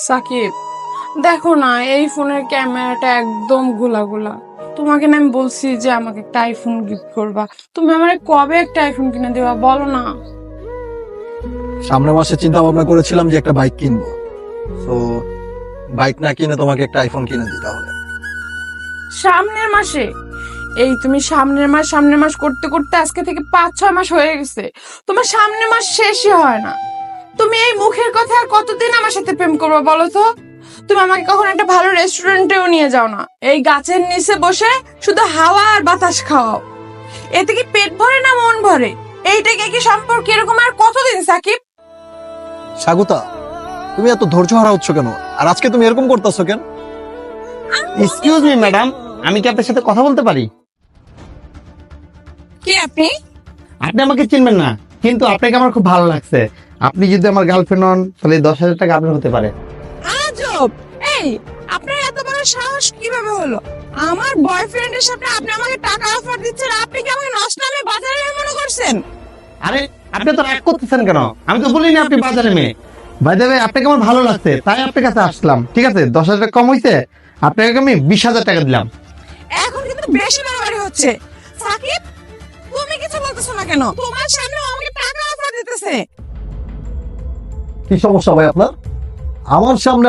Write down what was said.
সাকিব, দেখো না এই ফোনের ক্যামেরাটা একদম গোলা। তোমাকে না আমি বলছি যে আমাকে একটা আইফোন গিফট করবা, তুমি আমার কবে একটা আইফোন কিনে দেবা বলো না। সামনের মাসে চিন্তা ভাবনা করেছিলাম যে একটা বাইক কিনবো, তো বাইক না কিনে তোমাকে একটা আইফোন কিনে দিতে হবে। সামনের মাসে? এই তুমি সামনের মাস করতে করতে আজকে থেকে 5-6 মাস হয়ে গেছে, তোমার সামনের মাস শেষই হয় না। তুমি এই মুখের কথা আর কতদিন আমার সাথে প্রেম করবে বলো তো? তুমি আমাকে কখন একটা ভালো রেস্টুরেন্টেও নিয়ে যাও না, এই গাছের নিচে বসে শুধু হাওয়া আর বাতাস খাওয়াও। এতে কি পেট ভরে না মন ভরে? এইটাকে কি সম্পর্ক এরকম আর কতদিন সাকিব? স্বাগতা, তুমি এত ধৈর্য হারা হচ্ছ কেন? আর আজকে তুমি এরকম করতেছো কেন? এক্সকিউজ মি ম্যাডাম, আমি কি আপনার সাথে কথা বলতে পারি? কি আপনি? আপনি আমাকে চিনবেন না, কিন্তু আপনাকে আমার খুব ভালো লাগছে। আপনি যদি আমার গার্লফ্রেন্ড হন তাহলে 10,000 টাকা আপনার হতে পারে। আজব! এই, আপনার এত বড় সাহস কিভাবে হলো? আমার বয়ফ্রেন্ডের সাথে আপনি আমাকে টাকা অফার দিচ্ছেন, আপনি কি আমাকে নষ্টামে বাজারে মনে করছেন? আরে আপনি তো রাগ করতেছেন কেন? আমি তো বলিনি আপনি বাজারে মেয়ে। বাই দ্য ওয়ে, আপনাকে আমার ভালো লাগছে তাই আপনার কাছে আসলাম। ঠিক আছে, 10,000 টাকা কম হইছে, আপনাকে আমি 20,000 টাকা দিলাম। এখন কিন্তু বেশি বাড়াবাড়ি হচ্ছে। সাকিব, তুমি কিছু বলতেছো না কেন? তোমার সামনে ও আমাকে টাকা অফার দিতেছে। কি সমস্যা ভাই আপনার? আমার সামনে